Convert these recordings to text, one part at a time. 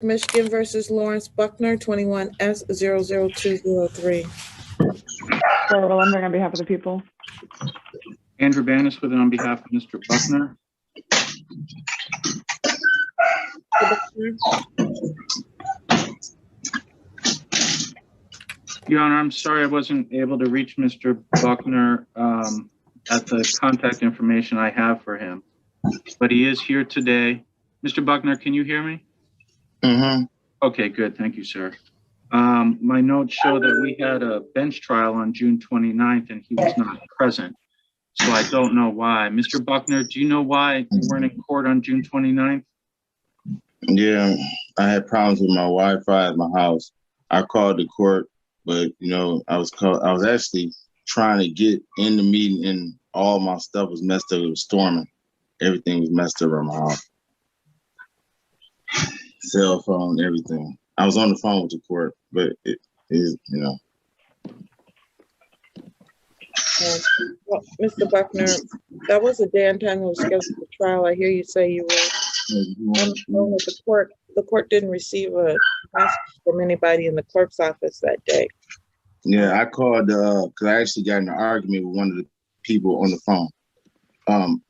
Michigan versus Lawrence Buckner, 21S00203. Charlotte Lundberg on behalf of the people. Andrew Banis with it on behalf of Mr. Buckner. Your Honor, I'm sorry I wasn't able to reach Mr. Buckner at the contact information I have for him, but he is here today. Mr. Buckner, can you hear me? Mm-hmm. Okay, good. Thank you, sir. My notes show that we had a bench trial on June 29th and he was not present. So I don't know why. Mr. Buckner, do you know why you weren't in court on June 29th? Yeah, I had problems with my Wi-Fi at my house. I called the court, but I was actually trying to get in the meeting and all my stuff was messed up. It was storming. Everything was messed up around my house. Cell phone, everything. I was on the phone with the court, but it is, Well, Mr. Buckner, that was a day and time that was scheduled for trial. I hear you say you were on the phone with the court. The court didn't receive a message from anybody in the clerk's office that day. Yeah, I called because I actually got in an argument with one of the people on the phone.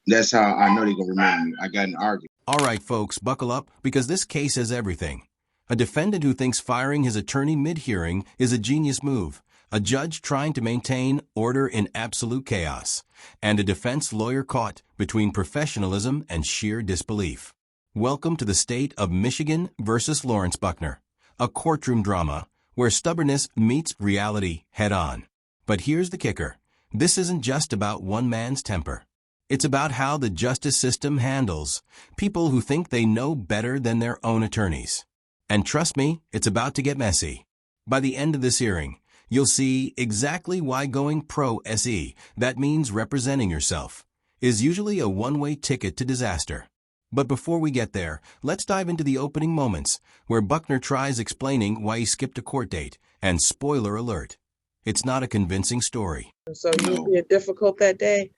That's how I know they're going to remember me. I got in an argument. All right, folks, buckle up because this case has everything. A defendant who thinks firing his attorney mid-hearing is a genius move. A judge trying to maintain order in absolute chaos. And a defense lawyer caught between professionalism and sheer disbelief. Welcome to the state of Michigan versus Lawrence Buckner. A courtroom drama where stubbornness meets reality head-on. But here's the kicker. This isn't just about one man's temper. It's about how the justice system handles people who think they know better than their own attorneys. And trust me, it's about to get messy. By the end of this hearing, you'll see exactly why going pro-SE, that means representing yourself, is usually a one-way ticket to disaster. But before we get there, let's dive into the opening moments where Buckner tries explaining why he skipped a court date. And spoiler alert, it's not a convincing story. So you were being difficult that day?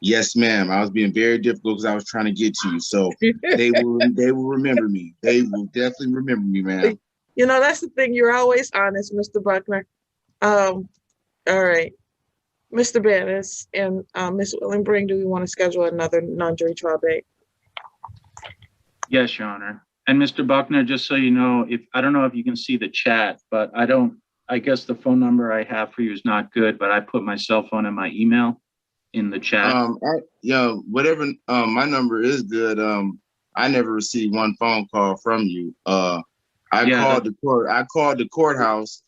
Yes, ma'am. I was being very difficult because I was trying to get to you. So they will remember me. They will definitely remember me, ma'am. That's the thing. You're always honest, Mr. Buckner. All right. Mr. Banis and Ms. Willenbring, do we want to schedule another non-jury trial date? Yes, Your Honor. And Mr. Buckner, just so you know, I don't know if you can see the chat, but I guess the phone number I have for you is not good, but I put my cell phone and my email in the chat. Whatever. My number is good. I never received one phone call from you. I called the courthouse.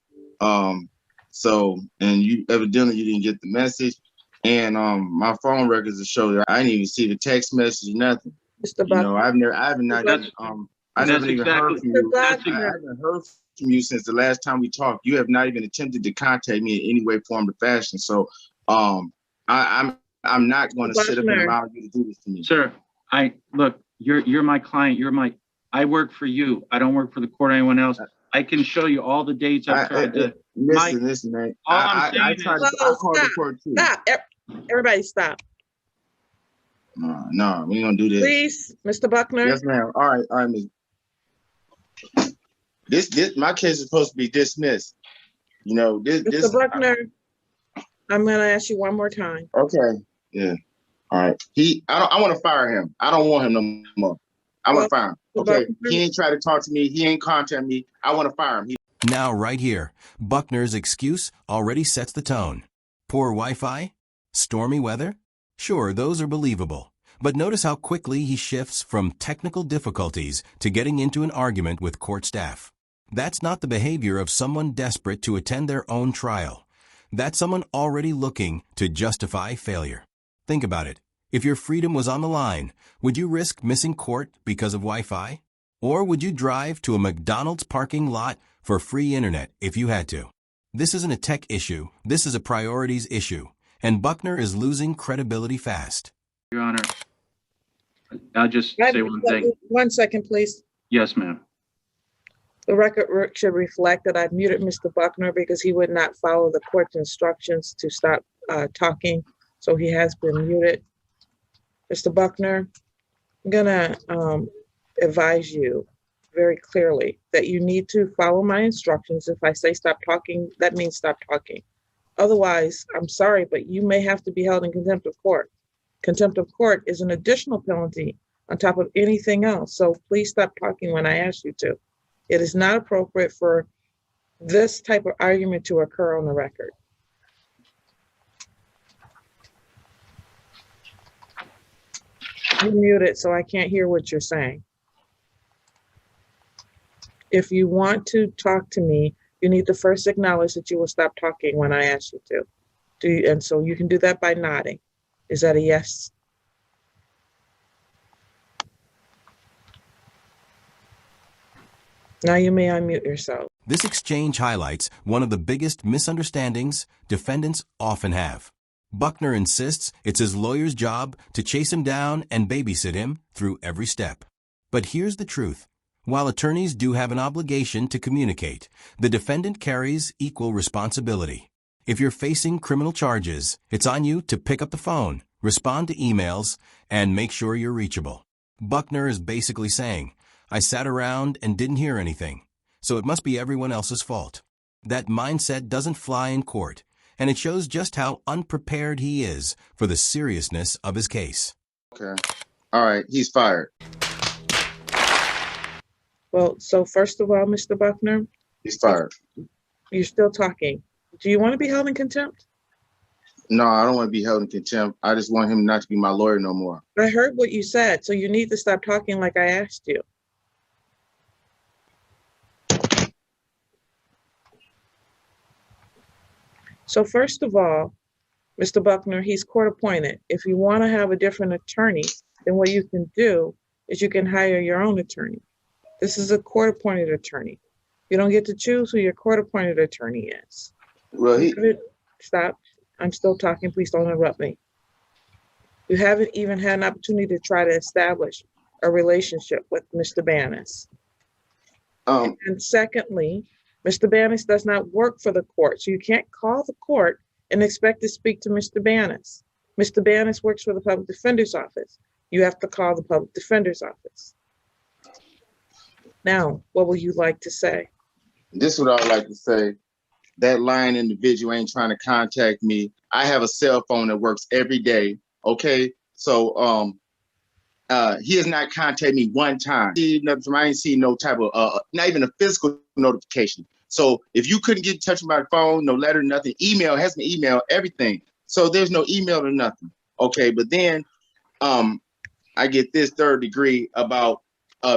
So, and you evidently you didn't get the message, and my phone records will show that I didn't even see the text message, nothing. Mr. Buckner, I haven't even heard from you. I haven't heard from you since the last time we talked. You have not even attempted to contact me in any way, form, or fashion. So, I'm not going to sit up and allow you to do this to me. Sir, look, you're my client. I work for you. I don't work for the court or anyone else. I can show you all the dates I've tried to. Listen, man. I called the court too. Stop. Everybody stop. No, we ain't gonna do this. Please, Mr. Buckner. Yes, ma'am. All right, Ms. This my case is supposed to be dismissed. Mr. Buckner, I'm gonna ask you one more time. Okay. Yeah. All right. I want to fire him. I don't want him no more. I want to fire him. Okay. He ain't try to talk to me. He ain't contact me. I want to fire him. Now, right here, Buckner's excuse already sets the tone. Poor Wi-Fi? Stormy weather? Sure, those are believable. But notice how quickly he shifts from technical difficulties to getting into an argument with court staff. That's not the behavior of someone desperate to attend their own trial. That's someone already looking to justify failure. Think about it. If your freedom was on the line, would you risk missing court because of Wi-Fi? Or would you drive to a McDonald's parking lot for free internet if you had to? This isn't a tech issue. This is a priorities issue. And Buckner is losing credibility fast. Your Honor, I'll just say one thing. 1 second, please. Yes, ma'am. The record should reflect that I've muted Mr. Buckner because he would not follow the court's instructions to stop talking. So he has been muted. Mr. Buckner, I'm gonna advise you very clearly that you need to follow my instructions. If I say stop talking, that means stop talking. Otherwise, I'm sorry, but you may have to be held in contempt of court. Contempt of court is an additional penalty on top of anything else. So please stop talking when I ask you to. It is not appropriate for this type of argument to occur on the record. You're muted, so I can't hear what you're saying. If you want to talk to me, you need to first acknowledge that you will stop talking when I ask you to. And so you can do that by nodding. Is that a yes? Now you may unmute yourself. This exchange highlights one of the biggest misunderstandings defendants often have. Buckner insists it's his lawyer's job to chase him down and babysit him through every step. But here's the truth. While attorneys do have an obligation to communicate, the defendant carries equal responsibility. If you're facing criminal charges, it's on you to pick up the phone, respond to emails, and make sure you're reachable. Buckner is basically saying, I sat around and didn't hear anything, so it must be everyone else's fault. That mindset doesn't fly in court, and it shows just how unprepared he is for the seriousness of his case. Okay. All right. He's fired. Well, so first of all, Mr. Buckner, He's fired. you're still talking. Do you want to be held in contempt? No, I don't want to be held in contempt. I just want him not to be my lawyer no more. I heard what you said, so you need to stop talking like I asked you. So first of all, Mr. Buckner, he's court appointed. If you want to have a different attorney, then what you can do is you can hire your own attorney. This is a court appointed attorney. You don't get to choose who your court appointed attorney is. Well, Stop. I'm still talking. Please don't interrupt me. You haven't even had an opportunity to try to establish a relationship with Mr. Banis. And secondly, Mr. Banis does not work for the court, so you can't call the court and expect to speak to Mr. Banis. Mr. Banis works for the public defender's office. You have to call the public defender's office. Now, what would you like to say? this is what I would like to say. That lying individual ain't trying to contact me. I have a cell phone that works every day. Okay. So he has not contacted me one time. I ain't seen no type of not even a physical notification. So if you couldn't get in touch with my phone, no letter, nothing, email, has an email, everything. So there's no email or nothing. Okay, but then I get this third degree about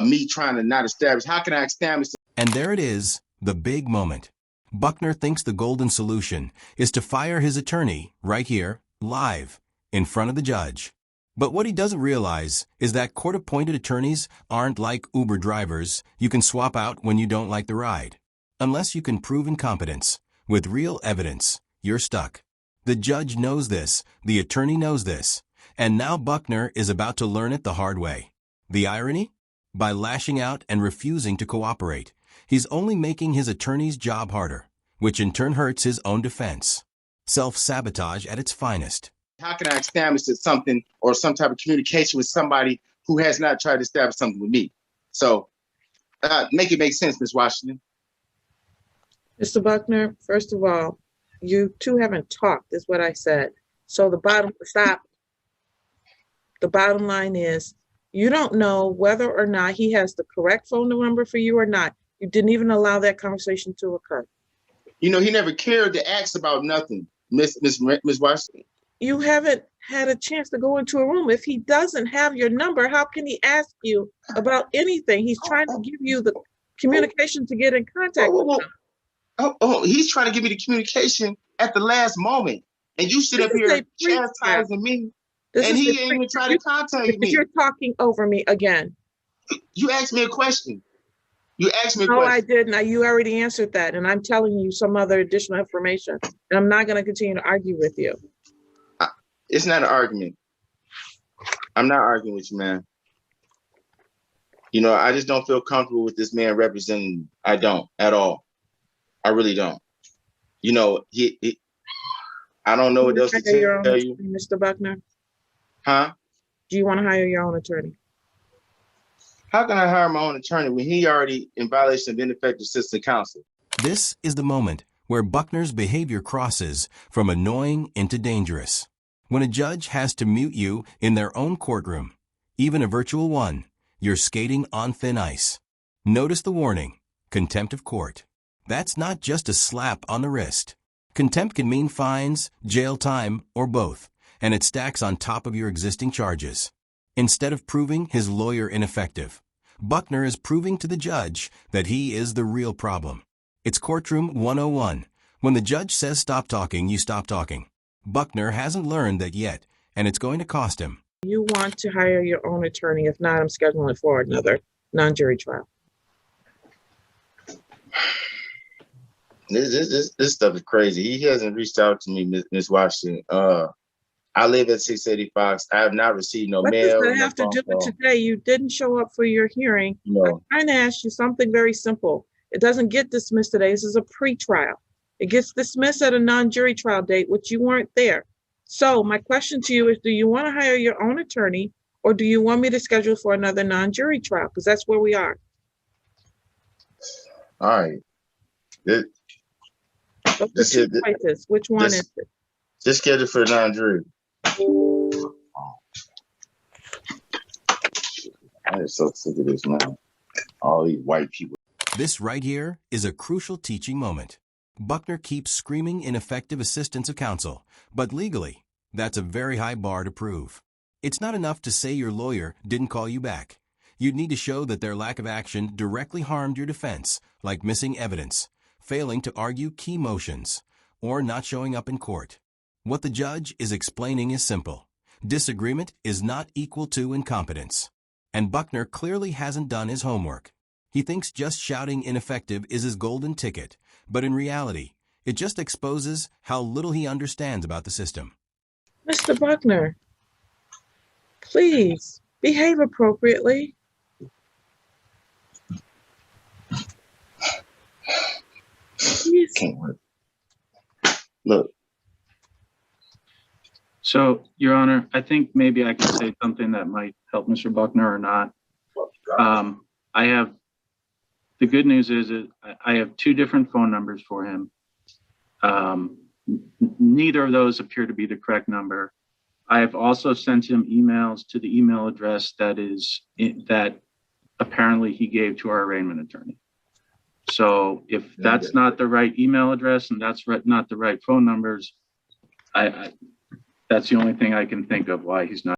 me trying to not establish. How can I establish? And there it is, the big moment. Buckner thinks the golden solution is to fire his attorney right here, live, in front of the judge. But what he doesn't realize is that court-appointed attorneys aren't like Uber drivers you can swap out when you don't like the ride. Unless you can prove incompetence with real evidence, you're stuck. The judge knows this, the attorney knows this, and now Buckner is about to learn it the hard way. The irony? By lashing out and refusing to cooperate, he's only making his attorney's job harder, which in turn hurts his own defense. Self-sabotage at its finest. How can I establish something or some type of communication with somebody who has not tried to establish something with me? So make it make sense, Ms. Washington. Mr. Buckner, first of all, you two haven't talked, is what I said. So the bottom line is, you don't know whether or not he has the correct phone number for you or not. You didn't even allow that conversation to occur. You know, he never cared to ask about nothing, Miss Washington. You haven't had a chance to go into a room. If he doesn't have your number, how can he ask you about anything? He's trying to give you the communication to get in contact with him. He's trying to give me the communication at the last moment. And you sit up here chastising me. And he ain't even trying to contact me. You're talking over me again. You asked me a question. You asked me a question. No, I didn't. You already answered that. And I'm telling you some other additional information. And I'm not going to continue to argue with you. It's not an argument. I'm not arguing with you, man. You know, I just don't feel comfortable with this man representing me. I don't at all. I really don't. You know, I don't know what else to tell you. Mr. Buckner? Huh? Do you want to hire your own attorney? How can I hire my own attorney when he already in violation of ineffective assistance counsel? This is the moment where Buckner's behavior crosses from annoying into dangerous. When a judge has to mute you in their own courtroom, even a virtual one, you're skating on thin ice. Notice the warning, contempt of court. That's not just a slap on the wrist. Contempt can mean fines, jail time, or both, and it stacks on top of your existing charges. Instead of proving his lawyer ineffective, Buckner is proving to the judge that he is the real problem. It's Courtroom 101. When the judge says stop talking, you stop talking. Buckner hasn't learned that yet, and it's going to cost him. You want to hire your own attorney. If not, I'm scheduling for another non-jury trial. This stuff is crazy. He hasn't reached out to me, Ms. Washington. I live at 685. I have not received no What mail. does that have to do with today? You didn't show up for your hearing. No. I'm trying to ask you something very simple. It doesn't get dismissed today. This is a pre-trial. It gets dismissed at a non-jury trial date, which you weren't there. So my question to you is, do you want to hire your own attorney, or do you want me to schedule for another non-jury trial? Because that's where we are. All right. What's the two choices? Which one is it? Just schedule for a non-jury. I am so sick of this, man. All these white people. This right here is a crucial teaching moment. Buckner keeps screaming ineffective assistance of counsel, but legally, that's a very high bar to prove. It's not enough to say your lawyer didn't call you back. You'd need to show that their lack of action directly harmed your defense, like missing evidence, failing to argue key motions, or not showing up in court. What the judge is explaining is simple. Disagreement is not equal to incompetence. And Buckner clearly hasn't done his homework. He thinks just shouting ineffective is his golden ticket, but in reality, it just exposes how little he understands about the system. Mr. Buckner, please behave appropriately. Please. Can't work. Look. So, Your Honor, I think maybe I can say something that might help Mr. Buckner or not. The good news is that I have two different phone numbers for him. Neither of those appear to be the correct number. I have also sent him emails to the email address that apparently he gave to our arraignment attorney. So if that's not the right email address and that's not the right phone numbers, that's the only thing I can think of why he's not